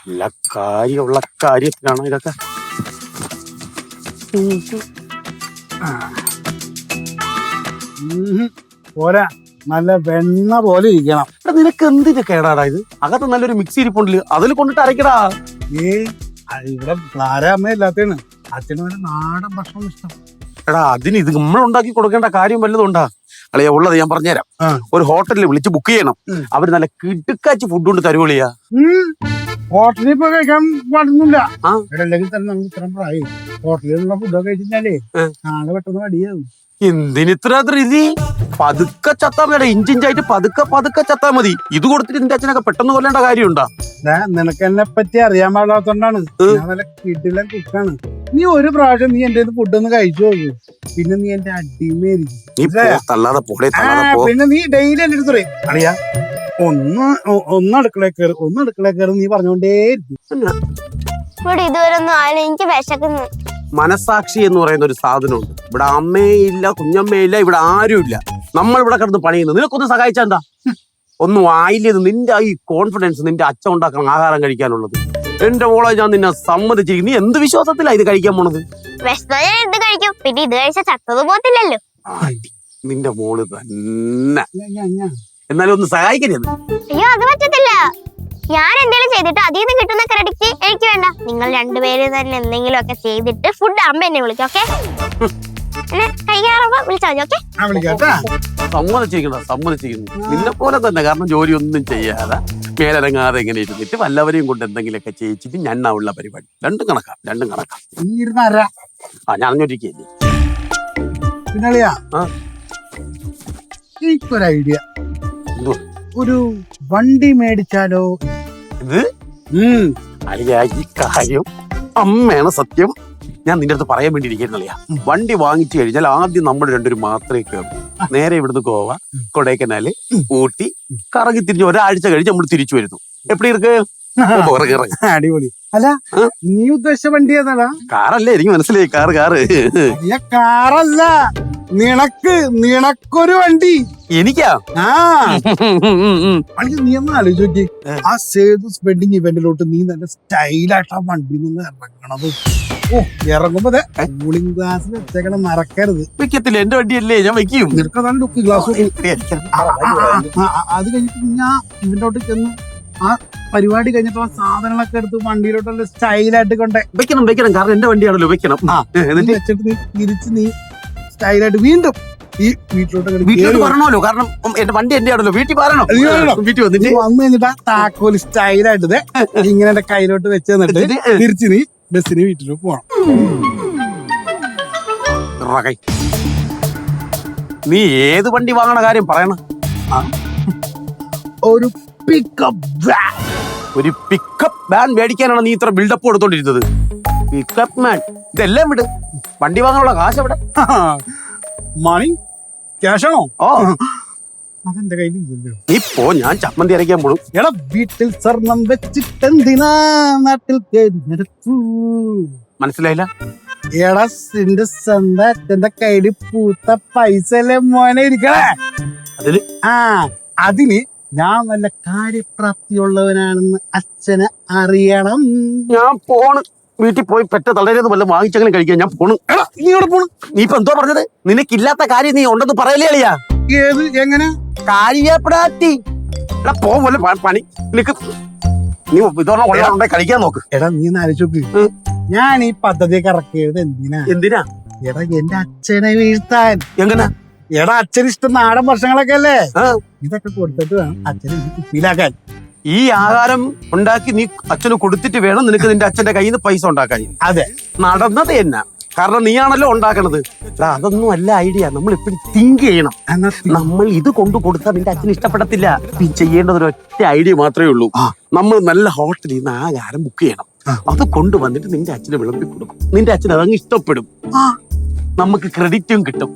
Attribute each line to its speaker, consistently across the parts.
Speaker 1: എല്ലാ കാര്യമുള്ള കാര്യത്തിലാണോ ഇതൊക്കെ?
Speaker 2: പോരാ, നല്ല വെണ്ണ പോലെ ഇരിക്കണം.
Speaker 1: നിനക്ക് എന്തിന്റെ കേടാടാ ഇത്? അകത്ത് നല്ലൊരു മിക്സി ഇരിപ്പുണ്ടല്ലോ, അതിൽ കൊണ്ടിട്ട് അരക്കടാ.
Speaker 2: ഇവിടെ ആരാമ്മ ഇല്ലാത്തതാണ്. അച്ഛനും ഒരു നാടൻ ഭക്ഷണം ഇഷ്ടം.
Speaker 1: എടാ, അതിന് ഇത് നമ്മൾ ഉണ്ടാക്കി കൊടുക്കേണ്ട കാര്യം വല്ലതും ഉണ്ടാ? അളിയാ, ഉള്ളത് ഞാൻ പറഞ്ഞുതരാം. ഒരു ഹോട്ടലിൽ വിളിച്ച് ബുക്ക് ചെയ്യണം. അവര് നല്ല കിടുക്കാച്ച് ഫുഡ് കൊണ്ട് തരുവളിയാ.
Speaker 2: ഹോട്ടലിൽ ഇപ്പൊ കഴിക്കാൻ പാടുന്നില്ല. അല്ലെങ്കിൽ തന്നെ നമുക്ക് ഇത്രയും പ്രായം ഹോട്ടലിലുള്ള ഫുഡൊക്കെ കഴിച്ചാലേ നാളെ പെട്ടെന്ന് മടിയാവും.
Speaker 1: എന്തിനിത്ര രീതി? പതുക്കെ ചത്താ മതി, ഇഞ്ചിഞ്ചായിട്ട് പതുക്കെ ചത്താ മതി. ഇത് കൊടുത്തിട്ട് നിന്റെ അച്ഛനൊക്കെ പെട്ടെന്ന് കൊല്ലേണ്ട കാര്യമുണ്ടാ?
Speaker 2: നിനക്ക് എന്നെ പറ്റി അറിയാൻ പാടാത്തോണ്ടാണ്. ഞാൻ നല്ല കിട്ടില്ല കുക്കാണ്. നീ ഒരു പ്രാവശ്യം നീ എന്റെ ഫുഡ് ഒന്ന് കഴിച്ചു നോക്കൂ, പിന്നെ നീ എന്റെ അടിമേരിക്കും. പിന്നെ നീ ഡെയിലി എന്റെ അടുത്ത് പറയും, അറിയാ ഒന്ന് അടുക്കള കയറി നീ പറഞ്ഞോണ്ടേയിരിക്കും.
Speaker 3: ഇതുവരെ ഒന്നും ആയാലും എനിക്ക് വിശക്കുന്നു.
Speaker 1: മനസാക്ഷി എന്ന് പറയുന്ന ഒരു സാധനമുണ്ട്. ഇവിടെ അമ്മയില്ല, കുഞ്ഞമ്മയില്ല, ഇവിടെ ആരുമില്ല. നമ്മൾ ഇവിടെ കിടന്ന് പണിയുന്നു. നിനക്കൊന്ന് സഹായിച്ചാ എന്താ? ഒന്നും ആയില്ലേന്ന്. നിന്റെ ഈ കോൺഫിഡൻസ് നിന്റെ അച്ഛൻ ഉണ്ടാക്കണം ആഹാരം കഴിക്കാനുള്ളത്. എന്റെ മോളെ, ഞാൻ നിന്നെ സമ്മതിച്ചിരിക്കും. നീ എന്ത് വിശ്വാസത്തിലാ ഇത് കഴിക്കാൻ പോണത്?
Speaker 3: എന്ത് കഴിക്കും? പിന്നെ ഇത് കഴിച്ചാ ചത്തത് പോത്തില്ലല്ലോ.
Speaker 1: നിന്റെ മോള് തന്നെ. എന്നാലും ഒന്ന് സഹായിക്കരുത്.
Speaker 3: അയ്യോ, അത് പറ്റത്തില്ല. ഞാൻ എന്തെങ്കിലും ചെയ്തിട്ട് അതിൽ നിന്ന് കിട്ടുന്ന ക്രെഡിറ്റ് എനിക്ക് വേണ്ട. നിങ്ങൾ രണ്ടുപേരും തന്നെ എന്തെങ്കിലും ഒക്കെ ചെയ്തിട്ട് ഫുഡ് അമ്മ എന്നെ വിളിക്കും. ഓക്കെ, കഴിക്കാറുമ്പോ വിളിച്ചാൽ മതി. ഓക്കെ,
Speaker 1: സമ്മതിച്ചിരിക്കുന്നു. നിന്നെ പോലെ തന്നെ. കാരണം ജോലി ഒന്നും ചെയ്യാതെ മേലടങ്ങാതെ ഇങ്ങനെ ഇരുന്നിട്ട് വല്ലവരെയും കൊണ്ട് എന്തെങ്കിലുമൊക്കെ ചെയ്യിച്ചിട്ട് ഞണ്ണാവുള്ള പരിപാടി. രണ്ടും കണക്കാം. ഞാൻ അറിഞ്ഞോണ്ടിരിക്കല്ലേ.
Speaker 2: എനിക്കൊരു ഐഡിയ. ഒരു വണ്ടി മേടിച്ചാലോ?
Speaker 1: ഇത് അളിയാ, ഈ കാര്യം അമ്മയാണ് സത്യം. ഞാൻ നിന്റെ അടുത്ത് പറയാൻ വേണ്ടി ഇരിക്കുന്നില്ല. വണ്ടി വാങ്ങിച്ചു കഴിഞ്ഞാൽ ആദ്യം നമ്മൾ രണ്ടുപേരും മാത്രമേ കയറും. നേരെ ഇവിടുന്ന് ഗോവ, കൊടൈക്കനാല്, ഊട്ടി കറങ്ങി തിരിഞ്ഞ് ഒരാഴ്ച കഴിഞ്ഞ് നമ്മൾ തിരിച്ചു വരുന്നു. എപ്പടി ഇருக்கு?
Speaker 2: അടിപൊളി. അല്ല, നീ ഉദ്ദേശിച്ച വണ്ടി ഏതാ?
Speaker 1: കാറല്ലേ? എനിക്ക് മനസ്സിലായി.
Speaker 2: കാറല്ല, നിനക്കൊരു വണ്ടി.
Speaker 1: എനിക്കാ?
Speaker 2: നീ ഒന്ന് ആലോചിച്ച് നോക്കി. ആ സേതുസ് വെഡിങ് ഇവന്റിലോട്ട് നീ നല്ല സ്റ്റൈലായിട്ട് ആ വണ്ടി നിന്ന് ഇറങ്ങണത്. ഇറങ്ങുമ്പോ കൂളിംഗ് ഗ്ലാസ് വെച്ചേക്കണം, മറക്കരുത്.
Speaker 1: വെക്കത്തില്ല, എന്റെ വണ്ടിയല്ലേ, ഞാൻ വെക്കും.
Speaker 2: നിനക്കതാണ് ലുക്ക് ഗ്ലാസ്. അത് കഴിഞ്ഞിട്ട് ഞാൻ ഇവന്റോട്ട് ചെന്ന് ആ പരിപാടി കഴിഞ്ഞിട്ട് ആ സാധനങ്ങളൊക്കെ എടുത്ത് വണ്ടിയിലോട്ടുള്ള സ്റ്റൈലായിട്ട് കൊണ്ടേ
Speaker 1: വെക്കണം. കാരണം എന്റെ വണ്ടിയാണല്ലോ, വെക്കണം.
Speaker 2: വെച്ചിട്ട് നീ തിരിച്ച് നീ സ്റ്റൈലായിട്ട് വീണ്ടും ഈ വീട്ടിലോട്ട്
Speaker 1: പറഞ്ഞല്ലോ. കാരണം എന്റെ വണ്ടി എന്റെ ആണല്ലോ, വീട്ടിൽ പറയണം. വീട്ടിൽ വന്നിട്ട്
Speaker 2: വന്നു കഴിഞ്ഞിട്ട് ആ താക്കോല് സ്റ്റൈലായിട്ട് ഇങ്ങനെ എന്റെ കയ്യിലോട്ട് വെച്ച് തന്നിട്ട് തിരിച്ച് നീ ബസ്സിന് വീട്ടിലോട്ട് പോണം.
Speaker 1: നീ ഏത് വണ്ടി വാങ്ങണ കാര്യം പറയണം?
Speaker 2: ഒരു പിക്കപ്പ്
Speaker 1: വാൻ മേടിക്കാനാണ് നീ ഇത്ര ബിൽഡപ്പ് കൊടുത്തോണ്ടിരുന്നത്? പിക്കപ്പ് മാൻ ഇതെല്ലാം വിട്. വണ്ടി വാങ്ങാനുള്ള കാശ് എവിടെ?
Speaker 2: മണി ക്യാഷാണോ?
Speaker 1: അതെന്റെ കയ്യിൽ ഇപ്പോ ഞാൻ ചമ്മന്തി അരയ്ക്കാൻ പോലും.
Speaker 2: എടാ, വീട്ടിൽ സ്വർണം വെച്ചിട്ടെന്തിനാ നാട്ടിൽ
Speaker 1: മനസ്സിലായില്ല?
Speaker 2: എടാ, എന്റെ സ്വന്തം അച്ഛന്റെ കയ്യില് പൂത്ത പൈസ അല്ലേ മോനെ ഇരിക്കണേ. അതിന് ഞാൻ നല്ല കാര്യപ്രാപ്തിയുള്ളവനാണെന്ന് അച്ഛന് അറിയണം.
Speaker 1: ഞാൻ പോണ്. വീട്ടിൽ പോയി പെറ്റ തളരേത് വല്ല വാങ്ങിച്ചെങ്കിലും കഴിക്കാൻ ഞാൻ പോണു.
Speaker 2: നീ എവിടെ പോണു?
Speaker 1: നീ ഇപ്പൊ എന്തോ പറഞ്ഞത്? നിനക്കില്ലാത്ത കാര്യം നീ ഉണ്ടെന്ന് പറയലേ അളിയാ?
Speaker 2: ഏത്? എങ്ങനെ?
Speaker 1: കാര്യപ്രാപ്തി. എടാ, പോലെ പണി. നിനക്ക് നീ ഇതോടെ കളിക്കാൻ നോക്ക്.
Speaker 2: എടാ, നീ ഒന്ന് ആലോചിച്ച്. ഞാൻ ഈ പദ്ധതിയൊക്കെ ഇറക്കിയത് എന്തിനാ? എടാ, എന്റെ അച്ഛനെ വീഴ്ത്താൻ.
Speaker 1: എങ്ങനെ?
Speaker 2: എടാ, അച്ഛന് ഇഷ്ടം നാടൻ ഭക്ഷണങ്ങളൊക്കെ അല്ലേ? ഇതൊക്കെ കൊടുത്തിട്ട് വേണം അച്ഛനെ കുപ്പിയിലാക്കാൻ.
Speaker 1: ഈ ആഹാരം ഉണ്ടാക്കി നീ അച്ഛന് കൊടുത്തിട്ട് വേണം നിനക്ക് നിന്റെ അച്ഛന്റെ കയ്യിൽ നിന്ന് പൈസ ഉണ്ടാക്കാൻ.
Speaker 2: അതെ,
Speaker 1: നടന്നത് തന്നെ. കാരണം നീയാണല്ലോ ഉണ്ടാക്കണത്. അതൊന്നും അല്ല ഐഡിയ. നമ്മൾ എപ്പോഴും തിങ്ക് ചെയ്യണം. നമ്മൾ ഇത് കൊണ്ടു കൊടുത്താൽ നിന്റെ അച്ഛന് ഇഷ്ടപ്പെടത്തില്ല. നീ ചെയ്യേണ്ടത് ഒരൊറ്റ ഐഡിയ മാത്രമേ ഉള്ളൂ. നമ്മൾ നല്ല ഹോട്ടലിൽ നിന്ന് ആഹാരം ബുക്ക് ചെയ്യണം. അത് കൊണ്ടുവന്നിട്ട് നിന്റെ അച്ഛന് വിളമ്പി കൊടുക്കും. നിന്റെ അച്ഛൻ അതങ്ങ് ഇഷ്ടപ്പെടും. നമുക്ക് ക്രെഡിറ്റും കിട്ടും.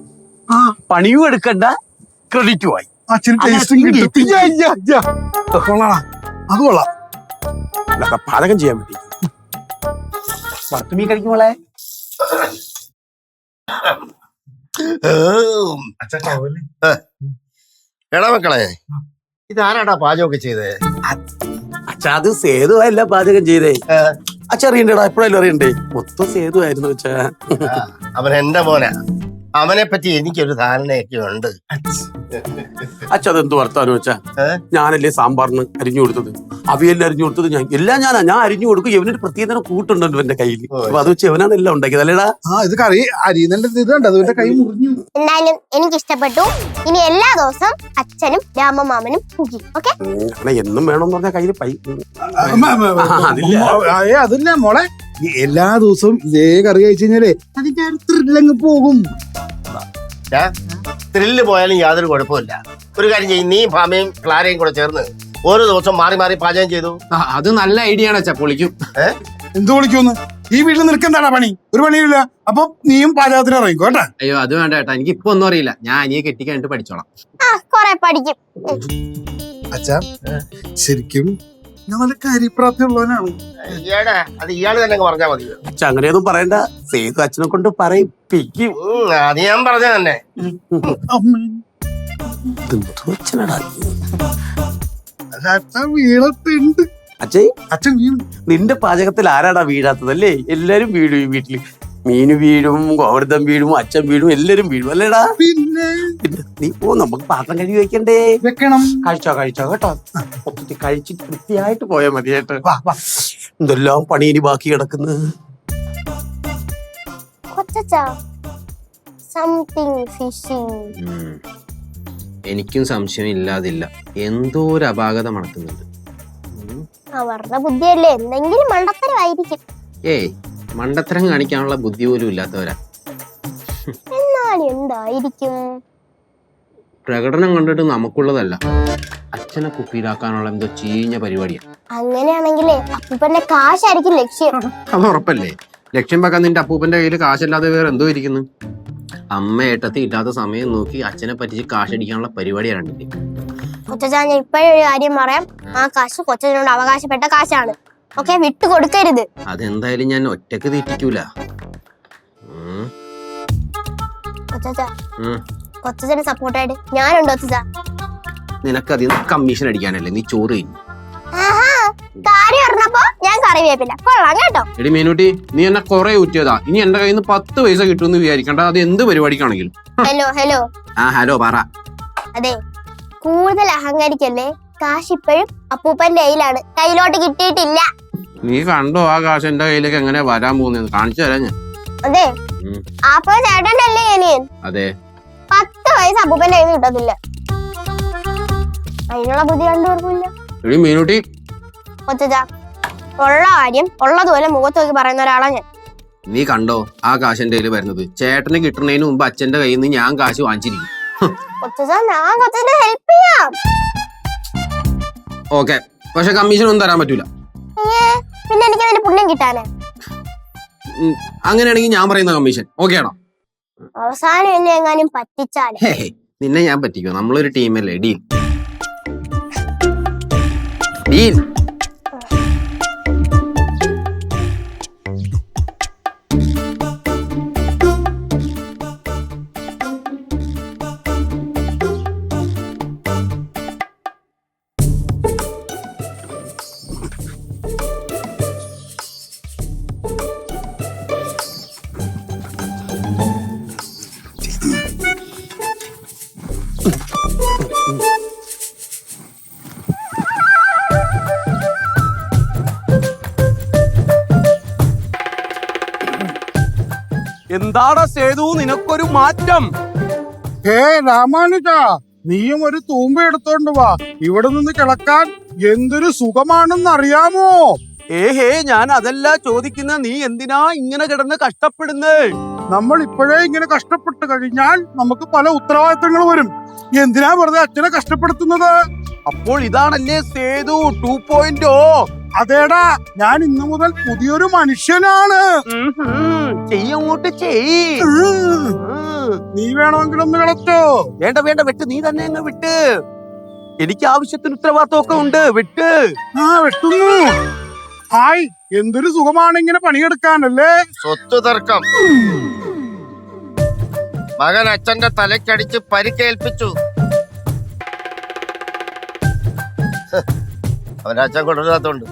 Speaker 1: പണിയും എടുക്കണ്ട, ക്രെഡിറ്റും ആയി.
Speaker 2: അത് കൊള്ളാം.
Speaker 1: പാചകം ചെയ്യാൻ വേണ്ടി മീൻ കഴിക്കുമ്പോളെ
Speaker 4: എടാ മക്കളെ, ഇതാരാടാ പാചകമൊക്കെ ചെയ്തേ?
Speaker 1: അച്ഛാ അത് സേതു അല്ല പാചകം ചെയ്തേ. അച്ഛ അറിയണ്ടേടാ, എപ്പോഴായാലും അറിയണ്ടേ. മൊത്തം സേതു ആയിരുന്നു അച്ഛാ.
Speaker 4: അവൻ എന്റെ മോനാ. അവനെ പറ്റി എനിക്കൊരു ധാരണയൊക്കെ ഉണ്ട്.
Speaker 1: അച്ഛ അതെന്ത് വർത്താനം വെച്ചാ? ഞാനല്ലേ സാമ്പാറിന് അരിഞ്ഞു കൊടുത്തത്, അവിയെല്ലാം അരിഞ്ഞു കൊടുത്തത് ഞാൻ അരിഞ്ഞു കൊടുക്കും. ഇവനൊരു പ്രത്യേക കൂട്ടുണ്ടല്ലോ എന്റെ കയ്യിൽ. അപ്പൊ അത് വെച്ച് ഇവനാണ് എല്ലാം ഉണ്ടാക്കിയത് അല്ലേടാ.
Speaker 2: ഇത് കറി അരിയുന്നതിന്റെ ഇത് കണ്ടോ, അതുകൊണ്ട് കൈ മുറിഞ്ഞു.
Speaker 3: എന്തായാലും എനിക്ക് ഇഷ്ടപ്പെട്ടു. ഇനി എല്ലാ ദിവസവും അച്ഛനും രാമമാമനും കുക്കിംഗ്. ഓക്കെ,
Speaker 1: എന്നും വേണമെന്ന് പറഞ്ഞാൽ കയ്യിൽ പൈ
Speaker 2: അതില്ല മോളെ, എല്ലാ ദിവസവും ഇതേ കറി കഴിച്ചു കഴിഞ്ഞാലേ അതിന്റെ ത്രില്ലങ്ങ് പോകും.
Speaker 4: ത്രില്ല് പോയാലും യാതൊരു കുഴപ്പമില്ല. ഒരു കാര്യം ചെയ്യും, നീ ഭാമയും ക്ലാരയും കൂടെ ചേർന്ന് ഓരോ ദിവസം മാറി മാറി പാചകം ചെയ്തു.
Speaker 5: അത് നല്ല ഐഡിയ ആണ് അച്ഛാ, പൊളിക്കും.
Speaker 2: എന്ത് വിളിക്കുമെന്ന്? ഈ വീട്ടിൽ നിൽക്കെന്താടാ പണി? ഒരു പണിയില്ല. അപ്പൊ നീയും പാചകത്തിന് ഇറങ്ങിക്കോ കേട്ടാ.
Speaker 5: അയ്യോ അത് വേണ്ട ഏട്ടാ, എനിക്ക് ഇപ്പൊ ഒന്നും അറിയില്ല. ഞാൻ അനിയെ കെട്ടിക്കഴിഞ്ഞിട്ട് പഠിച്ചോളാം.
Speaker 3: കൊറേ പഠിക്കും.
Speaker 2: അച്ഛാ ശരിക്കും ഞാൻ നല്ല കാര്യപ്രാപ്തി ഉള്ളവനാണ്.
Speaker 4: അത് ഇയാള് തന്നെ പറഞ്ഞാ മതി.
Speaker 1: അച്ഛ അങ്ങനെയൊന്നും പറയണ്ട, സേതു അച്ഛനെ കൊണ്ട് പറയിപ്പിക്കും.
Speaker 4: അത് ഞാൻ പറഞ്ഞ തന്നെ.
Speaker 2: അച്ഛൻ വീണത്തുണ്ട്.
Speaker 1: അച്ഛേ
Speaker 2: അച്ഛൻ വീണു.
Speaker 1: നിന്റെ പാചകത്തിൽ ആരാടാ വീഴാത്തതല്ലേ? എല്ലാരും വീഴും ഈ വീട്ടില്. മീന് വീഴും, ഗോവർദ്ധൻ വീഴും, അച്ഛൻ വീഴും, എല്ലാരും വീഴും അല്ലേടാ.
Speaker 2: പിന്നെ
Speaker 1: നീ പോ, നമുക്ക് പാത്രം കഴുകി വെക്കണ്ടേ?
Speaker 2: വെക്കണം.
Speaker 1: കഴിച്ചോ കേട്ടോ. മൊത്തത്തിൽ കഴിച്ചിട്ട് വൃത്തിയായിട്ട് പോയാൽ മതി കേട്ടോ.
Speaker 2: വാ വാ.
Speaker 1: എന്തെല്ലാം പണി ഇനി ബാക്കി കിടക്കുന്നു.
Speaker 5: എനിക്കും സംശയം ഇല്ലാതില്ല, എന്തോ ഒരു അപാകത മണക്കുന്നുണ്ട്.
Speaker 3: അവരുടെ ബുദ്ധിയല്ലേ, എന്തെങ്കിലും മണ്ടത്തരമായിരിക്കും.
Speaker 5: ഏയ് മണ്ടത്തരം കാണിക്കാനുള്ള ബുദ്ധി പോലും ഇല്ലാത്തവരാ.
Speaker 3: എന്നാലും എന്തായിരിക്കും?
Speaker 5: പ്രകടനം കണ്ടിട്ട് നമുക്കുള്ളതല്ല, അച്ഛനെ കുപ്പിയിലാക്കാനുള്ള എന്തോ ചീഞ്ഞ പരിപാടിയാ.
Speaker 3: അങ്ങനെയാണെങ്കിലേ അപ്പൂപ്പന്റെ കാശായിരിക്കും ലക്ഷ്യം.
Speaker 5: അത് ഉറപ്പല്ലേ? ലക്ഷ്യം വെക്കാൻ നിന്റെ അപ്പൂപ്പന്റെ കയ്യിൽ കാശല്ലാതെ വേറെ എന്തോ ഇരിക്കുന്നു. അമ്മ ഏട്ടത്തി ഇല്ലാത്ത സമയം നോക്കി അച്ഛനെ പറ്റിച്ച് കാശടിക്കാനുള്ള പരിപാടിയാണ് രണ്ടിന്റെ.
Speaker 3: കൊച്ചാ ഞാൻ ഇപ്പോഴൊരു കാര്യം പറയാം, ആ കാശ് കൊച്ചനോട് അവകാശപ്പെട്ട കാശാണ്. ഓക്കെ, വിട്ടു കൊടുക്കരുത്.
Speaker 5: അതെന്തായാലും ഞാൻ ഒറ്റക്ക് തീറ്റിക്കൂല.
Speaker 3: കൊച്ചനെ സപ്പോർട്ടായിട്ട് ഞാനുണ്ടോ കൊച്ചാ?
Speaker 5: നിനക്കതിൽ കമ്മീഷൻ അടിക്കാനല്ലേ നീ ചോറ് കഴിഞ്ഞു.
Speaker 3: കാര്യം പറഞ്ഞപ്പോ ഞാൻ കറിവേപ്പില്ല. കൊള്ളാം കേട്ടോ.
Speaker 5: എടി മീനൂട്ടി, നീ എന്നെ കുറെ ഊറ്റിയതാ. ഇനി എന്റെ കയ്യിൽ നിന്ന് 10 പൈസ കിട്ടുമെന്ന് വിചാരിക്കണ്ട. അത് എന്ത് പരിപാടിക്കാണെങ്കിലും.
Speaker 3: ഹലോ
Speaker 5: ഹലോ പറ.
Speaker 3: അതെ, കൂടുതൽ അഹങ്കരിക്കല്ലേ. കാശ് ഇപ്പോഴും അപ്പൂപ്പന്റെ കയ്യിലാണ്, കയ്യിലോട്ട് കിട്ടിയിട്ടില്ല.
Speaker 5: നീ കണ്ടോ ആ കാശ് എന്റെ കയ്യിലേക്ക് എങ്ങനെ വരാൻ പോകുന്നത്? കാണിച്ചു തരാം ഞാൻ.
Speaker 3: അതെ, അപ്പൊ ചേട്ടനല്ലേ അനിയൻ?
Speaker 5: അതെ,
Speaker 3: 10 പൈസ അപ്പൂപ്പന്റെ കയ്യിൽ കിട്ടത്തില്ല. അതിനുള്ള ബുദ്ധി രണ്ടുപേർക്കുമില്ല.
Speaker 5: എടി മീനൂട്ടി,
Speaker 3: കൊച്ചാ ഉള്ള കാര്യം ഉള്ളതുപോലെ മുഖത്ത് നോക്കി പറയുന്ന ഒരാളാ ഞാൻ.
Speaker 5: നീ കണ്ടോ ആ കാശ് എന്റെ കയ്യിൽ വരുന്നത്? ചേട്ടന് കിട്ടുന്നതിന് മുമ്പ് അച്ഛന്റെ കയ്യിൽ നിന്ന് ഞാൻ കാശ് വാങ്ങിച്ചിരിക്കും.
Speaker 3: കൊച്ചാ ഞാൻ കൊച്ചിനെ ഹെൽപ്പ് ചെയ്യാം.
Speaker 5: ഓക്കെ, പക്ഷെ കമ്മീഷൻ ഒന്നും തരാൻ പറ്റൂല.
Speaker 3: പിന്നെ എനിക്ക് അതിന്റെ പുണ്യം കിട്ടാനേ.
Speaker 5: അങ്ങനെയാണെങ്കിൽ ഞാൻ പറയുന്ന കമ്മീഷൻ ഓക്കെ ആണോ?
Speaker 3: അവസാനം എന്നെ എങ്ങാനും പറ്റിച്ചാലേ.
Speaker 5: നിന്നെ ഞാൻ പറ്റിക്കോ? നമ്മളൊരു ടീമല്ലേ. Deal deal.
Speaker 1: എന്താടാ സേതു നിനക്കൊരു മാറ്റം?
Speaker 2: രാമാനുജ, നീയും ഒരു തൂമ്പ എടുത്തോണ്ട് വാ. ഇവിടെ നിന്ന് കിളക്കാൻ എന്തൊരു സുഖമാണെന്ന് അറിയാമോ?
Speaker 1: ഞാൻ അതല്ല ചോദിക്കുന്ന, നീ എന്തിനാ ഇങ്ങനെ കിടന്ന് കഷ്ടപ്പെടുന്നേ?
Speaker 2: നമ്മൾ ഇപ്പോഴേ ഇങ്ങനെ കഷ്ടപ്പെട്ട് കഴിഞ്ഞാൽ നമുക്ക് പല ഉത്തരവാദിത്തങ്ങൾ വരും. എന്തിനാ വെറുതെ അച്ഛനെ കഷ്ടപ്പെടുത്തുന്നത്?
Speaker 1: അപ്പോൾ ഇതാണല്ലേ സേതു 2.0?
Speaker 2: അതേടാ, ഞാൻ ഇന്നു മുതൽ പുതിയൊരു മനുഷ്യനാണ്.
Speaker 1: ചെയ്യങ്ങോട്ട് ചെയ്.
Speaker 2: നീ വേണമെങ്കിൽ ഒന്ന് കിളച്ചോ?
Speaker 1: വേണ്ട വിട്ട്, നീ തന്നെ അങ്ങ് വിട്ട്. എനിക്ക് ആവശ്യത്തിന് ഉത്തരവാദിത്തമൊക്കെ ഉണ്ട്, വിട്ട്.
Speaker 2: വെട്ടുന്നു. ഹായ്, എന്തൊരു സുഖമാണ് ഇങ്ങനെ പണിയെടുക്കാനല്ലേ.
Speaker 4: സ്വത്ത് തർക്കം. മകൻ അച്ഛന്റെ തലക്കടിച്ച് പരിക്കേൽപ്പിച്ചു. അവന്റെ അച്ഛൻ കൊണ്ടുവരാത്തോണ്ട്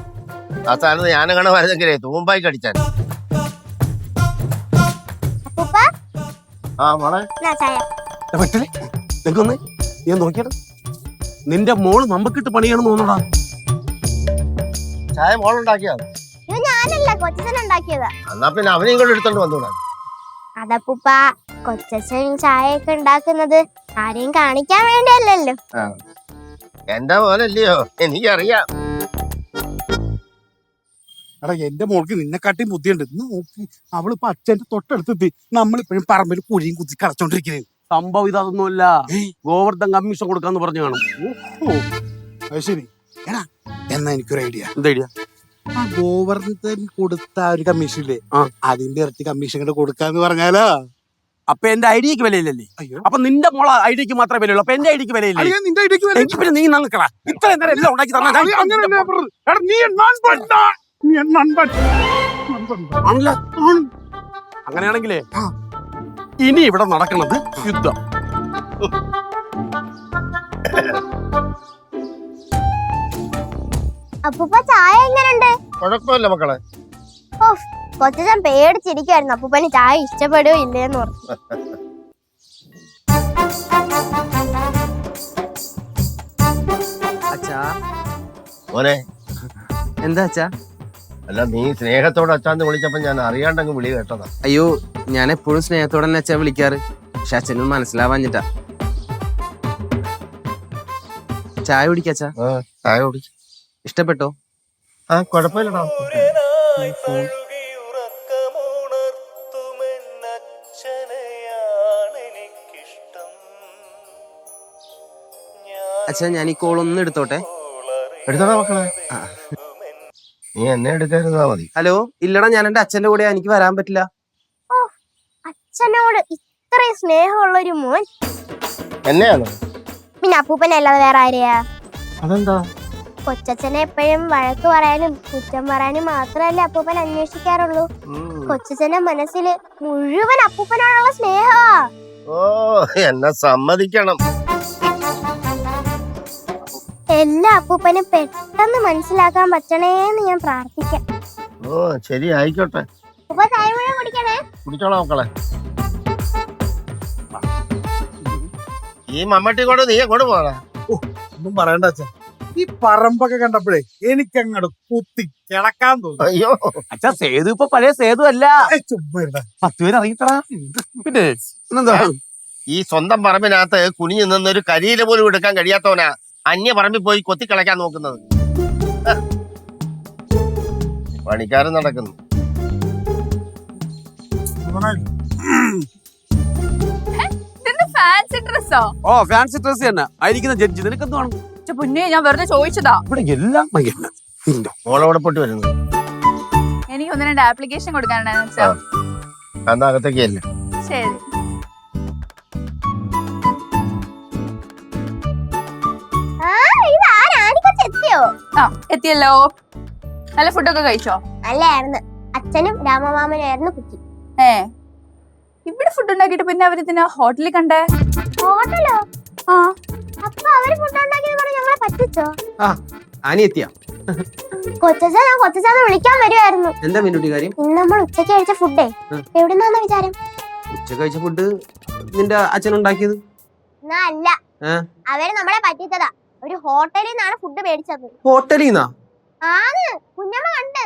Speaker 4: ആ സ്ഥാനത്ത് ഞാനങ്ങനെ വരുന്നെങ്കിലേ തൂമ്പായി കടിച്ചാൻ.
Speaker 3: അപ്പൂപ്പ
Speaker 4: ആ മോളെ
Speaker 3: എന്നാ ചായ.
Speaker 1: പറ്റലേ നിനക്കൊന്ന് ഞാൻ നോക്കിയത് നിന്റെ മോള് നമുക്കിട്ട് പണിയാണെന്ന് തോന്നടാ.
Speaker 4: ചായ മോളുണ്ടാക്കിയാ
Speaker 3: ഇത് ഞാനല്ല കൊച്ചച്ഛൻ ഉണ്ടാക്കിയതാ.
Speaker 4: എന്നാ പിന്നെ അവനെയും കൂടെ എടുത്തോണ്ട് വന്നൂടാ.
Speaker 3: അതപ്പൂപ്പ കൊച്ചച്ഛൻ ചായയൊക്കെ ഉണ്ടാക്കുന്നത് ആരെയും കാണിക്കാൻ വേണ്ടിയല്ലല്ലോ.
Speaker 4: എന്റെ മോനല്ലയോ, എനിക്കറിയാം.
Speaker 2: എടാ എന്റെ മോൾക്ക് നിന്നെക്കാട്ടിയും ബുദ്ധിയുണ്ട്. ഇന്ന് നോക്കി അവളിപ്പോ അച്ഛന്റെ തൊട്ടടുത്തെത്തി. നമ്മളിപ്പോഴും പറമ്പിൽ കുഴിയും കുത്തി കളച്ചോണ്ടിരിക്കുന്നത്.
Speaker 1: സംഭവം ഇതൊന്നുമല്ല, ഗോവർദ്ധൻ കമ്മീഷൻ കൊടുക്കാന്ന് പറഞ്ഞു കാണും.
Speaker 2: ഓ അത് ശരി. എടാ എന്നാ എനിക്കൊരു ഐഡിയ.
Speaker 1: എന്താ ഐഡിയ?
Speaker 2: ആ ഗോവർദ്ധൻ കൊടുത്ത ആ ഒരു കമ്മീഷനില്ലേ,
Speaker 1: ആ.
Speaker 2: അതിന്റെ ഇരട്ടി കമ്മീഷൻ കൂടെ കൊടുക്കാന്ന് പറഞ്ഞാലോ?
Speaker 1: അപ്പൊ എന്റെ ഐഡിയക്ക് വിലയില്ലല്ലേ?
Speaker 2: അയ്യോ
Speaker 1: അപ്പൊ നിന്റെ മോളെ ഐഡിയക്ക് മാത്രമേ വിലയുള്ളൂ. അപ്പൊ എന്റെ ഐഡിയക്ക് വിലയില്ലേ?
Speaker 2: അളിയാ, നിന്റെ ഐഡിയക്ക് വില-
Speaker 1: എങ്കിൽ പിന്നെ നീ നങ്ങക്കടാ. ഇത്രയും നേരം എല്ലാം ഉണ്ടാക്കി തന്നാ
Speaker 2: അളിയാ, അങ്ങനെയല്ല ഞാൻ പറഞ്ഞത്. എടാ, നീ നൻപൻ. നീ നൻപൻ. നൻപൻ.
Speaker 1: ആണല്ലോ.
Speaker 2: ആണ്.
Speaker 1: അങ്ങനെയാണെങ്കിലേ
Speaker 2: ആ.
Speaker 1: ഇനി ഇവിടെ നടക്കുന്നത് യുദ്ധം.
Speaker 3: അപ്പൂപ്പ ചായ എങ്ങനെയുണ്ട്?
Speaker 4: കുഴപ്പമില്ല മക്കളെ.
Speaker 3: ഓഫ്, കൊച്ചച്ഛൻ പേടിച്ചിരിക്കുവായിരുന്നു അപ്പൂപ്പന് ചായ ഇഷ്ടപ്പെടുകയോ ഇല്ലേന്ന് പറഞ്ഞു.
Speaker 5: അച്ഛാ
Speaker 4: മോനെ,
Speaker 5: എന്താ അച്ഛാ?
Speaker 4: അല്ല നീ സ്നേഹത്തോടെ അച്ഛാന്ന് വിളിച്ചപ്പോ ഞാൻ അറിയാണ്ടങ്ങ് വിളി കേട്ടതാ.
Speaker 5: അയ്യോ, ഞാൻ എപ്പോഴും സ്നേഹത്തോടെ തന്നെ അച്ഛാ വിളിക്കാറ്. പക്ഷെ അച്ഛനും മനസ്സിലാവാഞ്ഞിട്ടാ. ചായ കുടിക്കച്ചാ?
Speaker 4: ചായ കുടിച്ചു.
Speaker 5: ഇഷ്ടപ്പെട്ടോ?
Speaker 4: ആ കുഴപ്പമില്ലടാ.
Speaker 5: അച്ഛാ, ഞാൻ ഈ കോൾ ഒന്ന് എടുത്തോട്ടെ?
Speaker 4: എടുത്തോടാ മക്കളെ. നീ എന്നെ എടുക്കാതിരുന്നാ മതി.
Speaker 5: ഹലോ, ഇല്ലടാ, ഞാൻ എന്റെ അച്ഛന്റെ കൂടെ, എനിക്ക് വരാൻ പറ്റില്ല.
Speaker 3: ഓ, അച്ഛനോട് ഇത്രയും സ്നേഹമുള്ള ഒരു മോൻ.
Speaker 4: എന്നെയാണോ?
Speaker 3: പിന്നെ അപ്പൂപ്പനല്ലാതെ വേറെ ആരെയാ?
Speaker 4: അതെന്താ?
Speaker 3: കൊച്ചച്ഛനെ എപ്പോഴും വഴക്ക് പറയാനും കുറ്റം പറയാനും മാത്രമല്ലേ അപ്പൂപ്പൻ അന്വേഷിക്കാറുള്ളൂ. കൊച്ചച്ഛന്റെ മനസ്സിൽ മുഴുവൻ അപ്പൂപ്പനോടുള്ള സ്നേഹമാ.
Speaker 4: ഓ, എന്നെ സമ്മതിക്കണം.
Speaker 3: എല്ലാ അപ്പൂപ്പനും പെട്ടെന്ന് മനസ്സിലാക്കാൻ പറ്റണേന്ന് ഞാൻ പ്രാർത്ഥിക്കാം.
Speaker 4: ഓ ശരി, ആയിക്കോട്ടെ.
Speaker 3: അപ്പൂപ്പ ചായ മുഴുവൻ കുടിക്കണേ.
Speaker 4: കുടിച്ചോളാം മക്കളെ. ഈ മമ്മട്ടി കൊണ്ട് നീ എങ്ങോട്ട് പോകാ?
Speaker 2: ഒന്നും പറയണ്ട അച്ഛൻ. ഈ പറമ്പൊക്കെ കണ്ടപ്പോഴേ എനിക്കങ്ങോട്ട് കുത്തി കിടക്കാൻ തോന്നി.
Speaker 4: അയ്യോ,
Speaker 1: അച്ഛാ, സേതു ഇപ്പൊ പഴയ സേതു അല്ല.
Speaker 2: ചുമ്മാ ഇരുടാ.
Speaker 1: 10 പേര് അറിയിത്തടാ. പിന്നെ എന്താ?
Speaker 4: ഈ സ്വന്തം പറമ്പിനകത്ത് കുനിഞ്ഞു നിന്നൊരു കരിയില പോലും എടുക്കാൻ കഴിയാത്തവനാ അന്യ പറമ്പിൽ പോയി കൊത്തിക്കളയ്ക്കാൻ നോക്കുന്നത്. പണിക്കാരൻ നടക്കുന്നു.
Speaker 6: ഫാൻസി ഡ്രസ്സോ?
Speaker 1: ഓ, ഫാൻസി ഡ്രസ് തന്നെ ആയിരിക്കുന്ന ജഡ്ജി. നിനക്കെന്ത് വേണം?
Speaker 6: പൊന്നെ, ഞാൻ വെറുതെ ചോദിച്ചതാ.
Speaker 1: ഇവിടെ എല്ലാം മയ്യന്നെ. നിന്റെ
Speaker 4: മോളവിടെ പൊട്ടി വരുന്നത്
Speaker 6: എനിക്ക് 1-2 ആപ്ലിക്കേഷൻ കൊടുക്കാനുണ്ടായിരുന്നു അച്ഛാ.
Speaker 4: അന്ന് അകത്തേക്കല്ലേ.
Speaker 6: ശരി.
Speaker 3: ആ, ഇതാരാണിക്കൊച്ച് എത്തിയോ?
Speaker 6: ആ, എത്തിയല്ലോ. നല്ല ഫുഡൊക്കെ കഴിച്ചോ?
Speaker 3: നല്ലായിരുന്നു. അച്ഛനും രാമമാമനായിരുന്നു കുക്കി.
Speaker 6: ഇവിടെ ഫുഡ് ഉണ്ടാക്കിയിട്ട് പിന്നെ അവരിതിനാ ഹോട്ടലിൽ കണ്ടേ?
Speaker 3: ഹോട്ടലോ?
Speaker 6: ആ,
Speaker 3: അപ്പൊ അവര് ഫുഡ് ഉണ്ടാക്കിയത് പറഞ്ഞ് ഞങ്ങളെ പറ്റിച്ചോ?
Speaker 5: ആ, ആനി എത്തിയാ?
Speaker 3: കൊച്ചച്ഛനെ വിളിക്കാൻ വരുമായിരുന്നു.
Speaker 5: എന്താ മിന്നുട്ടി കാര്യം?
Speaker 3: ഇന്ന് നമ്മൾ ഉച്ചയ്ക്ക് കഴിച്ച ഫുഡേ എവിടുന്നാന്ന് വിചാരം?
Speaker 5: ഉച്ച കഴിച്ച ഫുഡ് നിന്റെ അച്ഛൻ ഉണ്ടാക്കിയത്?
Speaker 3: എന്നാ അല്ല,
Speaker 5: ഏ?
Speaker 3: അവര് നമ്മളെ പറ്റിച്ചതാ. ഒരു ഹോട്ടലിൽ നിന്നാണ് ഫുഡ് മേടിച്ചത്.
Speaker 5: ഹോട്ടലിൽ നിന്നാ?
Speaker 3: ആന്ന്, കുഞ്ഞമ്മ കണ്ട്.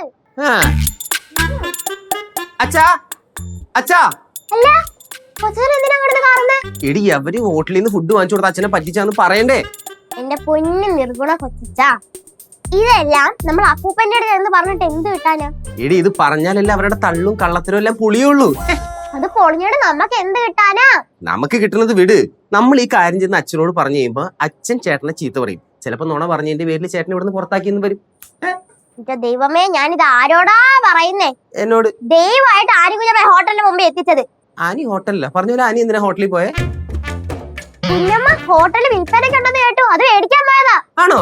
Speaker 5: അച്ഛാ, അച്ഛാ.
Speaker 3: അല്ല, കൊച്ചച്ഛൻ എന്തിനാ കിടന്ന് കാണുന്നേ?
Speaker 5: എടി, അവര് ഹോട്ടലിൽ നിന്ന് ഫുഡ് വാങ്ങിച്ചു കൊടുത്ത അച്ഛനെ പറ്റിച്ചാന്ന് പറയണ്ടേ?
Speaker 3: എന്റെ പൊന്നു നിർഗുണ കൊച്ചച്ചാ, ഇതെല്ലാം നമ്മൾ അപ്പൂപ്പന്റെ അടുത്ത് എന്ന് പറഞ്ഞിട്ട് എന്ത് കിട്ടാനാ?
Speaker 5: എടി, ഇത് പറഞ്ഞാലല്ലേ അവരുടെ തള്ളും കള്ളത്തിനും എല്ലാം പുളിയുള്ളൂ.
Speaker 3: അത് പൊളിഞ്ഞോട് നമുക്ക് എന്ത് കിട്ടാനാ?
Speaker 5: നമുക്ക് കിട്ടുന്നത് വിട്. നമ്മൾ ഈ കാര്യം ചെന്ന് അച്ഛനോട് പറഞ്ഞു കഴിയുമ്പോ അച്ഛൻ ചേട്ടനെ ചീത്ത പറയും. ചിലപ്പോ നുണ പറഞ്ഞതിന്റെ പേരിൽ ചേട്ടനെ ഇവിടുന്ന് പുറത്താക്കിയെന്ന് വരും.
Speaker 3: എന്റെ ദൈവമേ, ഞാനിത് ആരോടാ പറയുന്നേ?
Speaker 5: എന്നോട്.
Speaker 3: ദൈവമായിട്ട് ആരും കുഞ്ഞമ്മ ഹോട്ടലിന് മുമ്പ് എത്തിച്ചത്.
Speaker 5: ആനി ഹോട്ടലില്ല. പറഞ്ഞ പോലെ ആനി എന്തിനാ ഹോട്ടലിൽ പോയെ?
Speaker 3: കുഞ്ഞമ്മ ഹോട്ടലിൽ വിൽപ്പനയ്ക്കുണ്ടെന്ന് കേട്ടു, അത് മേടിക്കാൻ പോയതാ.
Speaker 5: ആണോ?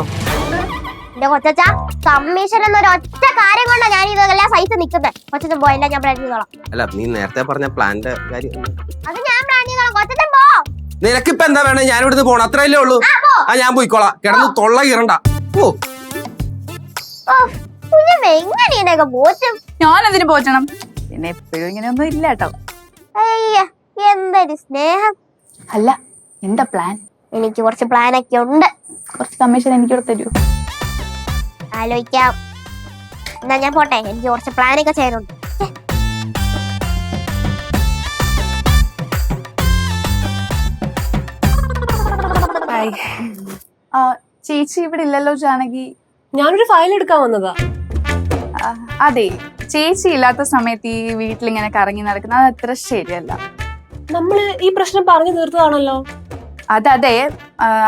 Speaker 3: എന്റെ കൊച്ചച്ച, കമ്മീഷൻ എന്നൊരു ഒറ്റ കാര്യം കൊണ്ടാ ഞാൻ ഇതെല്ലാം സൈസ് നിൽക്കുന്നത്. കൊച്ചച്ചൻ പോയല്ല, ഞാൻ പ്ലാൻ ചെയ്തോളാം.
Speaker 5: അല്ല, നീ നേരത്തെ പറഞ്ഞ പ്ലാന്റെ കാര്യം.
Speaker 3: അത് ഞാൻ പ്ലാൻ ചെയ്തോളാം. കൊച്ചച്ചൻ പോ.
Speaker 5: നിനക്കിപ്പോ എന്താ വേണേ? ഞാൻ ഇവിടുന്ന് പോണം, അത്രയല്ലേ ഉള്ളൂ.
Speaker 3: ആ, പോ.
Speaker 5: ആ, ഞാൻ പോയിക്കോളാം. കിടന്ന് തൊള്ള കീറണ്ട. ഓ
Speaker 3: ഓ, കുഞ്ഞമ്മ എങ്ങനെ ഇതിനെയൊക്കെ പോറ്റും?
Speaker 6: ഞാനെന്തിനു പോറ്റണം? പിന്നെ എപ്പോഴും ഇങ്ങനെയൊന്നും ഇല്ല കേട്ടോ.
Speaker 3: അയ്യ, എന്തൊരു സ്നേഹം.
Speaker 6: അല്ല, എന്താ പ്ലാൻ?
Speaker 3: എനിക്ക് കുറച്ച് പ്ലാനൊക്കെ ഉണ്ട്.
Speaker 6: കുറച്ച് കമ്മീഷൻ എനിക്കൂടെ തരൂ.
Speaker 3: ആലോചിക്കാം. എന്നാ ഞാൻ പോട്ടെ, എനിക്ക് കുറച്ച് പ്ലാനൊക്കെ ചെയ്യാനുണ്ട്.
Speaker 6: ചേച്ചി ഇവിടെ ഇല്ലല്ലോ ജാനകി.
Speaker 7: ഞാനൊരു ഫയൽ എടുക്കാൻ വന്നതാ.
Speaker 6: അതെ, ചേച്ചി ഇല്ലാത്ത സമയത്ത് ഈ വീട്ടിലിങ്ങനെ കറങ്ങി നടക്കുന്നത് അത് അത്ര ശരിയല്ല.
Speaker 7: നമ്മള് ഈ പ്രശ്നം പറഞ്ഞു തീർത്തതാണല്ലോ.
Speaker 6: അതെ,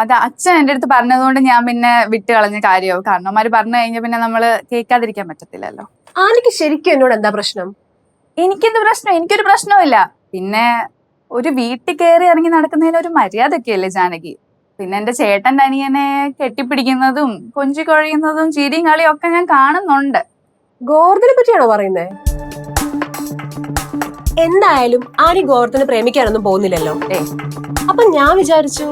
Speaker 6: അത് അച്ഛൻ എന്റെ അടുത്ത് പറഞ്ഞതുകൊണ്ട് ഞാൻ പിന്നെ വിട്ട് കളഞ്ഞ കാര്യമാവും. കാരണവന്മാര് പറഞ്ഞു കഴിഞ്ഞാൽ പിന്നെ നമ്മള് കേൾക്കാതിരിക്കാൻ പറ്റത്തില്ലല്ലോ.
Speaker 7: ആനക്ക് ശരിക്കും എന്നോട് എന്താ പ്രശ്നം?
Speaker 6: എനിക്കെന്ത് പ്രശ്നം? എനിക്കൊരു പ്രശ്നവുമില്ല. പിന്നെ ഒരു വീട്ടിൽ കയറി ഇറങ്ങി നടക്കുന്നതിന് ഒരു മര്യാദയൊക്കെ അല്ലേ ജാനകി? പിന്നെ എന്റെ ചേട്ടന്റെ അനിയനെ കെട്ടിപ്പിടിക്കുന്നതും കൊഞ്ചി കൊഴിയുന്നതും ചിരിയും കളിയും ഒക്കെ ഞാൻ കാണുന്നുണ്ട്.
Speaker 7: ഗോവർദ്ധനെ പറ്റിയാണോ പറയുന്നേ? എന്തായാലും ആരും ഗോവർദ്ധനെ പ്രേമിക്കാനൊന്നും പോകുന്നില്ലല്ലോ. അപ്പൊ ഞാൻ വിചാരിച്ചു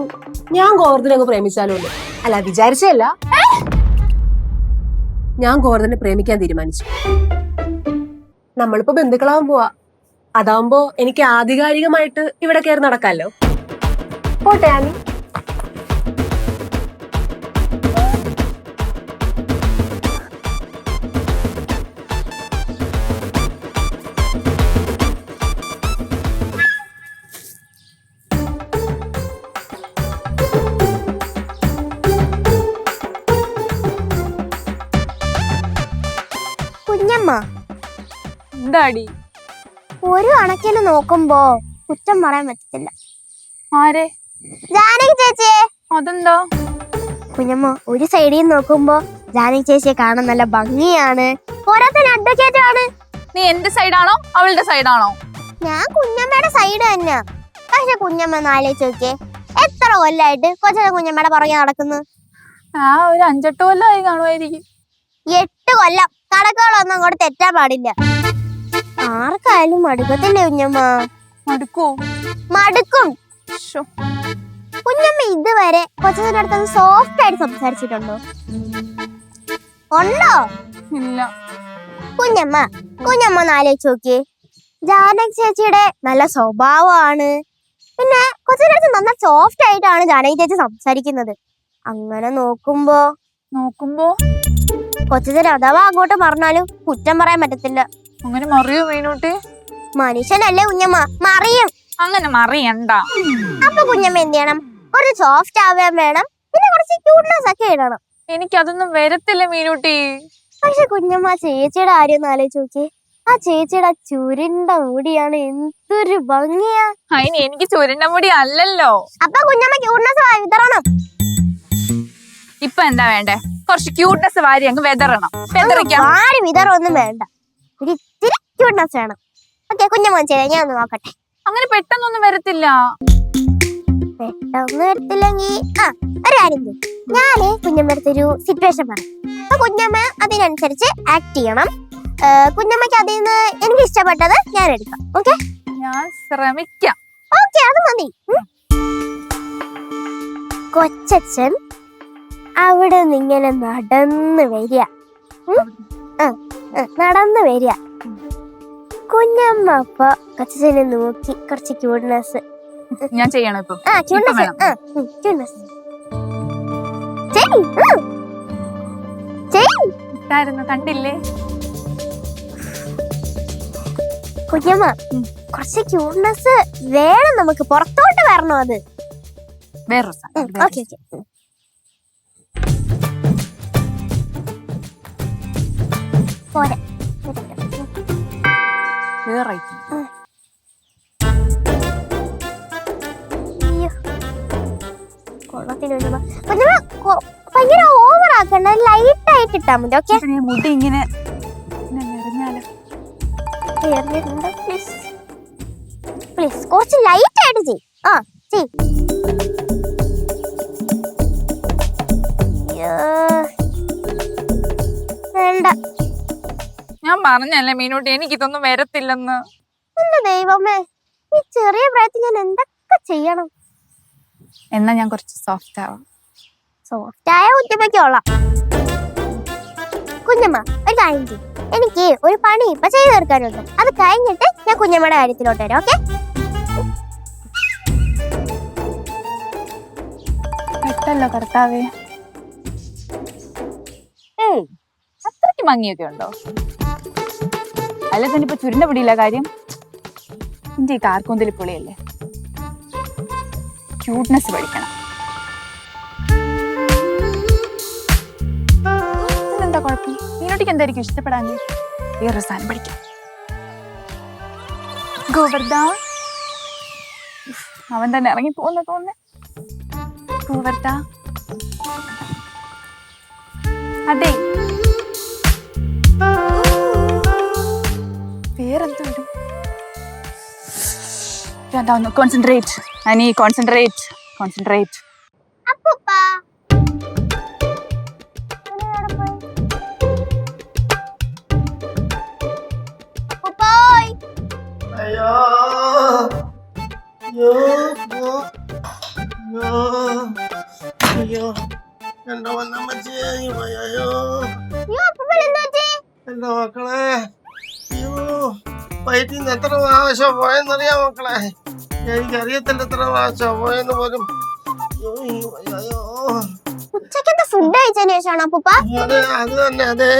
Speaker 7: ഞാൻ ഗോവർദ്ധനെ അങ്ങ് പ്രേമിച്ചാലോ. അല്ല, വിചാരിച്ചല്ല, ഞാൻ ഗോവർദ്ധനെ പ്രേമിക്കാൻ തീരുമാനിച്ചു. നമ്മളിപ്പോ ബന്ധുക്കളാവാൻ പോവാ. അതാവുമ്പോ എനിക്ക് ആധികാരികമായിട്ട് ഇവിടെ കയറി നടക്കാമല്ലോ. പോട്ടെ ആനി.
Speaker 3: കുഞ്ഞമ്മ,
Speaker 6: എന്താടി?
Speaker 3: ഒരു കണക്കിന് നോക്കുമ്പോ കുറ്റം പറയാൻ പറ്റത്തില്ല.
Speaker 6: ആരെ?
Speaker 3: ജാനകി ചേച്ചിയെ.
Speaker 6: അതെന്താ?
Speaker 3: കുഞ്ഞമ്മ, ഒരു സൈഡിൽ നോക്കുമ്പോ ജാനകി ചേച്ചിയെ കാണാൻ നല്ല ഭംഗിയാണ്, പോരാത്തിന് അഡ്വക്കേറ്റ് ആണ്.
Speaker 6: നീ എന്റെ സൈഡാണോ അവളുടെ സൈഡാണോ?
Speaker 3: ഞാൻ കുഞ്ഞമ്മയുടെ സൈഡ് തന്നെയാ. പക്ഷെ കുഞ്ഞമ്മ ഒന്ന് ആലോചിച്ച് നോക്കിയേ, എത്ര കൊല്ലായിട്ട് കൊച്ചനെ കുഞ്ഞമ്മയുടെ പുറകെ നടക്കുന്നു?
Speaker 6: ഒരു 5-8 കൊല്ലമായി കാണുമായിരിക്കും.
Speaker 3: 8 കൊല്ലം. കണക്കുകളൊന്നും അങ്ങോട്ട് തെറ്റാൻ പാടില്ല. ആർക്കായാലും മടുക്കത്തില്ലേ കുഞ്ഞമ്മ?
Speaker 6: മടുക്കോ?
Speaker 3: മടുക്കും.
Speaker 6: ശ്ശോ.
Speaker 3: കുഞ്ഞമ്മ ഇതുവരെ കൊച്ചന്റെ അടുത്ത് സോഫ്റ്റ് ആയിട്ട് സംസാരിച്ചിട്ടുണ്ടോ? ഉണ്ടോ?
Speaker 6: ഇല്ല.
Speaker 3: കുഞ്ഞമ്മ ഒന്ന് ആലോചിച്ച് നോക്കിയേ. ജാനകി ചേച്ചിയുടെ നല്ല സ്വഭാവമാണ്. പിന്നെ കൊച്ചിന്റെ അടുത്ത് നന്ന സോഫ്റ്റ് ആയിട്ടാണ് ജാനകി ചേച്ചി സംസാരിക്കുന്നത്. അങ്ങനെ നോക്കുമ്പോ കൊച്ചന് അഥവാ അങ്ങോട്ട് പറഞ്ഞാലും കുറ്റം പറയാൻ പറ്റത്തില്ല.
Speaker 6: അങ്ങനെ മറിയോ മീനൂട്ടി?
Speaker 3: മനുഷ്യനല്ലേ കുഞ്ഞമ്മ, മറിയും.
Speaker 6: അങ്ങനെ മറിയണ്ട.
Speaker 3: അപ്പൊ കുഞ്ഞമ്മ എന്ത് ചെയ്യണം? കുറച്ച് സോഫ്റ്റ് ആവാൻ വേണം, പിന്നെ കുറച്ച് ക്യൂട്ട്നെസ് ഒക്കെ ഇടണം.
Speaker 6: എനിക്കതൊന്നും വരത്തില്ല മീനൂട്ടി.
Speaker 3: പക്ഷെ കുഞ്ഞമ്മ ചേച്ചിയുടെ കാര്യം ഒന്ന് ആലോചിച്ച് നോക്കി. ആ ചേച്ചിയുടെ ചുരുണ്ട മുടിയാണ്, എന്തൊരു ഭംഗിയാ.
Speaker 6: അതിന് എനിക്ക് ചുരുണ്ട മുടി അല്ലല്ലോ.
Speaker 3: അപ്പൊ കുഞ്ഞമ്മ ക്യൂട്ട്നെസ് വിതറണം.
Speaker 6: ഇപ്പൊ എന്താ വേണ്ടേ? കുറച്ച് ക്യൂട്ട്നെസ് വാരി അങ്ങ് വെതറണം.
Speaker 3: ആരും വിതറൊന്നും വേണ്ട, ഒരു ഇത്തിരി ക്യൂട്ട്നെസ് വേണം. ഓക്കെ, കുഞ്ഞമ്മ ചെയ്യാം, ഞാൻ ഒന്ന് നോക്കട്ടെ.
Speaker 6: അങ്ങനെ പെട്ടെന്നൊന്നും വരത്തില്ല.
Speaker 3: പെട്ടെന്ന് വരത്തില്ലെങ്കിൽ ഒരു കാര്യം ചെയ്യും. ഞാന് കുഞ്ഞമ്മ അടുത്തൊരു സിറ്റുവേഷൻ പറയാം. അപ്പൊ കുഞ്ഞമ്മ അതിനനുസരിച്ച് ആക്ട് ചെയ്യണം. കുഞ്ഞമ്മക്ക് അതിൽ നിന്ന് എനിക്ക് ഇഷ്ടപ്പെട്ടത് ഞാൻ എടുക്കാം. ഓക്കെ,
Speaker 6: ഞാൻ ശ്രമിക്കാം.
Speaker 3: ഓക്കെ, അത് മതി. കൊച്ചച്ഛൻ അവിടെ നിന്ന് ഇങ്ങനെ നടന്നു വരിക. കുഞ്ഞമ്മ അപ്പൊ കൊച്ചച്ഛനെ നോക്കി കുറച്ച് ക്യൂട്ട്നെസ്
Speaker 6: ഞാൻ ചെയ്യണം ഇപ്പൊ. കണ്ടില്ലേ
Speaker 3: കുഞ്ഞമ്മ? കുറച്ച് ക്യൂട്ട്നെസ് വേണം നമുക്ക്, പുറത്തോട്ട് വരണോ അത്?
Speaker 6: വേറൊരു
Speaker 3: ഓക്കെ. പോരെ,
Speaker 6: വേറെ
Speaker 3: ഭയങ്കര ഓവർ ആക്കണ്ട, ലൈറ്റ് ആയിട്ട് ഇട്ടാ മതി. ഓക്കെ,
Speaker 6: മുടി ഇങ്ങനെ നിറഞ്ഞാലോ?
Speaker 3: പ്ലീസ് കുറച്ച് ലൈറ്റ് ആയിട്ട് ചെയ്. വേണ്ട,
Speaker 6: ഞാൻ പറഞ്ഞല്ലേ മീനൂട്ടി, എനിക്കിതൊന്നും വരത്തില്ലെന്ന്.
Speaker 3: എന്റെ ദൈവമേ, ഈ ചെറിയ പ്രായത്തിൽ ഞാൻ എന്തൊക്കെ ചെയ്യണം?
Speaker 6: എന്നാ ഞാൻ കുറച്ച് സോഫ്റ്റ് ആവാം.
Speaker 3: സോഫ്റ്റ് ആയ കുഞ്ഞമ്മയ്ക്കോളാം. കുഞ്ഞമ്മ ഒരു കാര്യം ചെയ്യും, എനിക്ക് ഒരു പണി ഇപ്പൊ ചെയ്തു തീർക്കാനുണ്ട്. അത് കഴിഞ്ഞിട്ട് ഞാൻ കുഞ്ഞമ്മയുടെ കാര്യത്തിലോട്ട് വരാം. ഓക്കെ?
Speaker 6: പെട്ടല്ലോ കർത്താവേ. അത്രയ്ക്ക് ഭംഗിയൊക്കെ ഉണ്ടോ? അല്ല തന്നെ ഇപ്പൊ ചുരുണ്ട പിടിയില്ല കാര്യം. എന്റെ ഈ കാർക്കൂന്തലി പൊളിയല്ലേ, ക്യൂട്ട്നെസ് പഠിക്കണം. എന്താ കുഴപ്പം? മീനോട്ടിക്ക് എന്തായിരിക്കും ഇഷ്ടപ്പെടാൻ? വേറൊരു സാധനം പഠിക്കാം. ഗോവർദ്ധ, അവൻ തന്നെ ഇറങ്ങി പോകുന്ന തോന്നുന്നു. ഗോവർദ്ധ, അതെ വേറെന്തോ ഇടും. ഒന്ന് കോൺസെൻട്രേറ്റ് അനി, കോൺസെൻട്രേറ്റ് കോൺസെൻട്രേറ്റ്.
Speaker 3: അപ്പൂപ്പ
Speaker 4: അയ്യോ അയ്യോ അയ്യോ അയ്യോ എന്റെ വന്നമ്മച്ചി. അയ്യോ എന്റെ മക്കളെ, അയ്യോ വയറ്റിൽ നിന്ന് എത്ര പ്രാവശ്യം പോയെന്നറിയാം മക്കളെ. എനിക്കറിയത്തില്ല എത്ര പ്രാവശ്യം പോയെന്ന് പോലും. അയ്യോ
Speaker 3: ഉച്ചക്കത്തെ ഫുഡ് കഴിച്ചതിന് ശേഷമാണ് അപ്പൂപ്പ?
Speaker 4: അതെ, അത് തന്നെ. അതെ,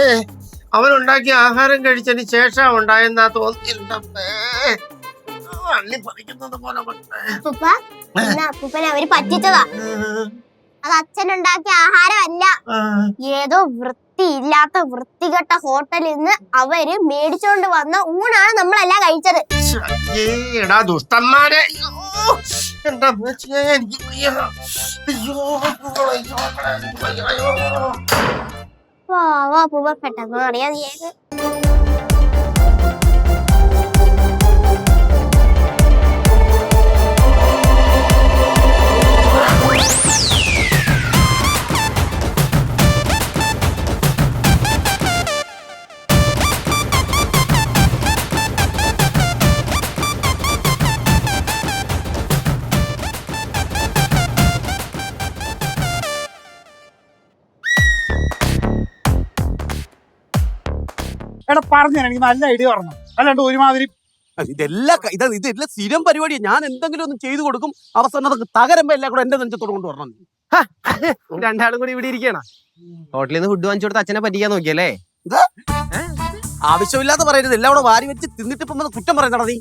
Speaker 4: അവനുണ്ടാക്കിയ ആഹാരം കഴിച്ചതിന് ശേഷം ഉണ്ടായെന്നാ തോന്നിയിട്ടുണ്ടേ. അള്ളി പറിക്കുന്നത് പോലെ.
Speaker 3: അപ്പൂപ്പ, എന്നാ അപ്പൂപ്പനെ അവര് പറ്റിച്ചതാ. അത് അച്ഛനുണ്ടാക്കിയ ആഹാരമല്ല, ഏതോ വൃത്തിയില്ലാത്ത വൃത്തികെട്ട ഹോട്ടലിൽ നിന്ന് അവര് മേടിച്ചോണ്ട് വന്ന ഊണാണ് നമ്മളെല്ലാം കഴിച്ചത്.
Speaker 4: എടാ ദുഷ്ടന്മാരെ, എന്റെ അമ്മച്ചിയെ എനിക്ക് വയ്യ. അയ്യോ
Speaker 3: വാ വാ അപ്പൂപ്പ, പെട്ടെന്ന് അറിയാതെ.
Speaker 2: എടാ പറഞ്ഞു എനിക്ക് നല്ല ഐഡിയ പറഞ്ഞു, അല്ലാണ്ട് ഒരുമാതിരി
Speaker 1: ഇതെല്ലാം സ്ഥിരം പരിപാടിയാണ്. ഞാൻ എന്തെങ്കിലും ഒന്ന് ചെയ്തു കൊടുക്കും, അവസാനം അതൊക്കെ തകരുമ്പോ എല്ലാം കൂടെ എന്റെ നെഞ്ചത്തോട് കൊണ്ടുവരണം.
Speaker 5: രണ്ടാളും കൂടി ഇവിടെ ഇരിക്കണം. ഹോട്ടലിൽ നിന്ന് ഫുഡ് വാങ്ങിച്ചു കൊടുത്ത് അച്ഛനെ പറ്റിക്കാൻ നോക്കിയല്ലേ?
Speaker 1: ആവശ്യമില്ലാതെ പറയരുത്, എല്ലാം കൂടെ വാരി വെച്ച് തിന്നിട്ട് ഇപ്പം കുറ്റം പറയുന്നടാ നീ.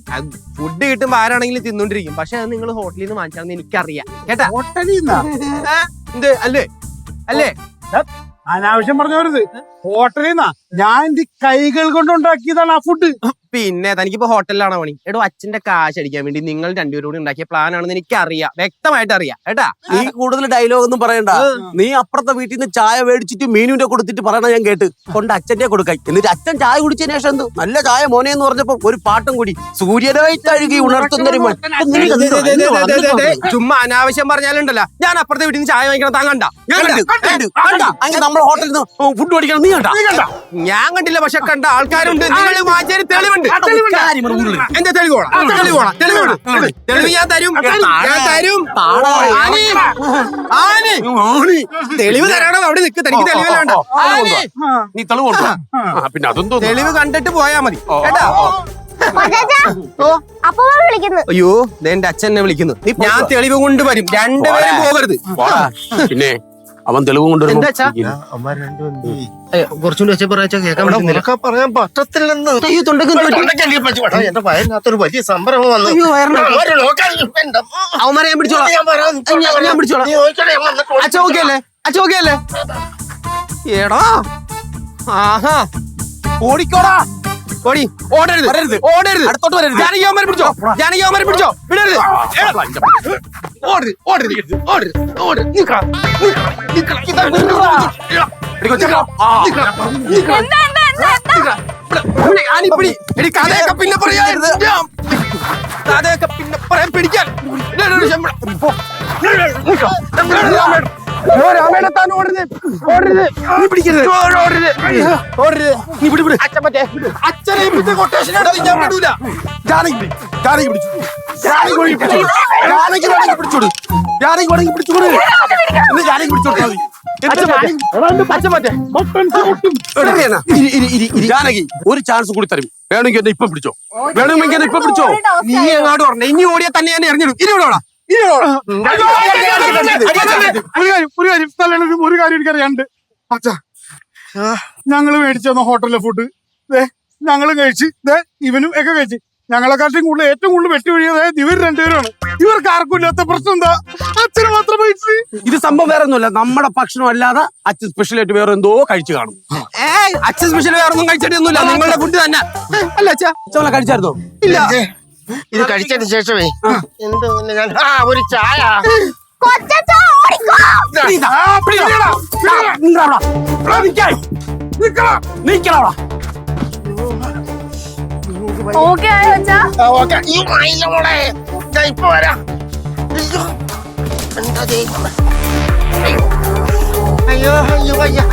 Speaker 5: ഫുഡ് കിട്ടുമ്പോ ആരാണെങ്കിലും തിന്നോണ്ടിരിക്കും. പക്ഷെ അത് നിങ്ങൾ ഹോട്ടലിൽ നിന്ന് വാങ്ങിച്ചാന്ന് എനിക്കറിയാം കേട്ടാ.
Speaker 2: ഹോട്ടലിൽ
Speaker 5: എന്ത് അല്ലേ അല്ലേ?
Speaker 2: അനാവശ്യം പറഞ്ഞവരുത്. ഹോട്ടലിൽ നിന്നാ ഞാൻ എന്റെ കൈകൾ കൊണ്ടുണ്ടാക്കിയതാണ് ആ ഫുഡ്.
Speaker 5: പിന്നെ തനിക്കിപ്പോ ഹോട്ടലിലാണോ പണി? എടോ, അച്ഛന്റെ കാശ് അടിക്കാൻ വേണ്ടി നിങ്ങൾ രണ്ടുപേരും കൂടി ഉണ്ടാക്കിയ പ്ലാൻ ആണെന്ന് എനിക്കറിയാം, വ്യക്തമായിട്ട് അറിയാം കേട്ടാ.
Speaker 1: നീ കൂടുതൽ ഡയലോഗ് ഒന്നും പറയണ്ട. നീ അപ്പുറത്തെ വീട്ടിൽ നിന്ന് ചായ മേടിച്ചിട്ട് മീനുവിന്റെ കൊടുത്തിട്ട് പറയണ ഞാൻ കേട്ട്. കൊണ്ട് അച്ഛന്റെ കൊടുക്കായി. എന്നിട്ട് അച്ഛൻ ചായ കുടിച്ചതിന് ശേഷം എന്ത് നല്ല ചായ മോനെ എന്ന് പറഞ്ഞപ്പോ ഒരു പാട്ടും കൂടി, സൂര്യനായി തഴുകി ഉണർത്തുന്നൊരു
Speaker 5: ചുമ്മാ അനാവശ്യം പറഞ്ഞാലുണ്ടല്ലോ. ഞാൻ അപ്പുറത്തെ വീട്ടിൽ നിന്ന് ചായ വാങ്ങിക്കണം, താൻ കണ്ട?
Speaker 1: നമ്മൾ ഹോട്ടലിൽ നിന്ന് ഫുഡ് മേടിക്കണം, നീ കണ്ട?
Speaker 5: ഞാൻ കണ്ടില്ല, പക്ഷെ കണ്ട ആൾക്കാരുണ്ട്. നിങ്ങൾ വാങ്ങിച്ചതിന് തെളിവുണ്ട്. എന്റെ തെളിവ് ഞാൻ തരും. തെളിവ് തരാണോ? അവിടെ നിൽക്ക്, തനിക്ക് തെളിവില്ലാണ്ടോ?
Speaker 1: നീ തെളിവ് കൊണ്ടോ? പിന്നെ അതൊന്നും
Speaker 5: തെളിവ് കണ്ടിട്ട് പോയാ മതി കേട്ടാ.
Speaker 3: വിളിക്കുന്നു.
Speaker 5: അയ്യോ, എന്റെ അച്ഛൻ എന്നെ വിളിക്കുന്നു. ഞാൻ തെളിവ് കൊണ്ട് വരും, രണ്ടുപേരും പോകരുത്.
Speaker 1: പിന്നെ അവൻ തെളിവ് കൊണ്ടുവരും.
Speaker 5: കുറച്ചുകൂടി വെച്ച കേൾക്കാൻ
Speaker 4: പറയാൻ പറ്റത്തില്ലെന്ന്. എന്റെ വയറിനകത്തൊരു വലിയ സംഭവം വന്നു.
Speaker 5: അവന്മാരെ ഞാൻ പിടിച്ചോളാം. ഞാൻ പിടിച്ചോളാം. അച്ഛൻ ഓക്കെ അല്ലേ? അച്ഛൻ ഓക്കെ അല്ലേ? എടാ, ആഹാ,
Speaker 1: ഓടിക്കോടാ.
Speaker 5: ഓടി, ഓടരുത്, ഓടരുത്,
Speaker 1: അടുത്തോട്ട് വരരുത്.
Speaker 5: ജാനകി അവന്മാരെ പിടിച്ചോ, ജാനകി അവന്മാരെ പിടിച്ചോ, വിടരുത്. ഓടരുത്, ഓടരുത്, ഓടരുത്, ഓടരുത്. കഥയൊക്കെ പിന്നെ പറയാരുത്. കഥയൊക്കെ പിന്നെ പറയാൻ പിടിക്കാൻ രാമേണത്താൻ ഓടരുത്, ഓടരുത്, നീ പിടിക്കരുത്, ഓടരുത്, ഓടരുത്. നീ വിട്, അച്ഛൻ പറ്റേ അച്ഛനെ കൊട്ടേഷൻ ഞാൻ വിടൂല.
Speaker 1: പിടിച്ചോട്. ജാനകി ഒരു ചാൻസ് കൂടി തരും. വേണമെങ്കിൽ എന്നെ ഇപ്പൊ പിടിച്ചോ, വേണമെങ്കിൽ എന്നെ ഇപ്പൊ പിടിച്ചോ.
Speaker 5: നീ എങ്ങാട് പറഞ്ഞ ഇനി ഓടിയാ തന്നെ ഞാൻ ഇറങ്ങിടും. ഇരുവിടോടാ
Speaker 2: ഒരു കാര്യം എനിക്കറിയാണ്ട് അച്ഛാ, ഞങ്ങള് മേടിച്ചു ഹോട്ടലിലെ ഫുഡ് ഞങ്ങള് കഴിച്ച് ഇവനും ഒക്കെ കഴിച്ച് ഞങ്ങളെക്കാട്ടും കൂടുതൽ ഏറ്റവും കൂടുതൽ വെട്ടി ഒഴിയത് ഇവർ രണ്ടുപേരാണ്. ഇവർക്ക് ആർക്കും ഇല്ലാത്ത പ്രശ്നം എന്താ? അച്ഛന് മാത്രം കഴിച്ച്.
Speaker 1: ഇത് സംഭവം വേറെ ഒന്നുമല്ല, നമ്മുടെ ഭക്ഷണം അല്ലാതെ അച്ഛൻ സ്പെഷ്യൽ ആയിട്ട് വേറെ എന്തോ കഴിച്ചു കാണും.
Speaker 5: അച്ഛൻ സ്പെഷ്യൽ വേറെ ഒന്നും കഴിച്ചിട്ടൊന്നുമില്ല, നിങ്ങളുടെ ഫുഡ് തന്നെ. അല്ല അച്ഛാ,
Speaker 1: അച്ഛൻ കഴിച്ചായിരുന്നോ?
Speaker 5: ഇല്ല.
Speaker 4: ഇത് കഴിച്ചതിന് ശേഷമേ എന്ത് പിന്നെ ഞാൻ ഒരു ചായ
Speaker 3: കൊച്ചച്ഛാ, ഓടിക്കോ.
Speaker 6: ഓക്കെ ആയോ അച്ഛാ?
Speaker 4: ഓക്കെ ഈ വായില്ല മോളെ, ഞാൻ ഇപ്പൊ വരാം. അയ്യോ, എന്താ ദൈവമേ. അയ്യോ അയ്യോ അയ്യോ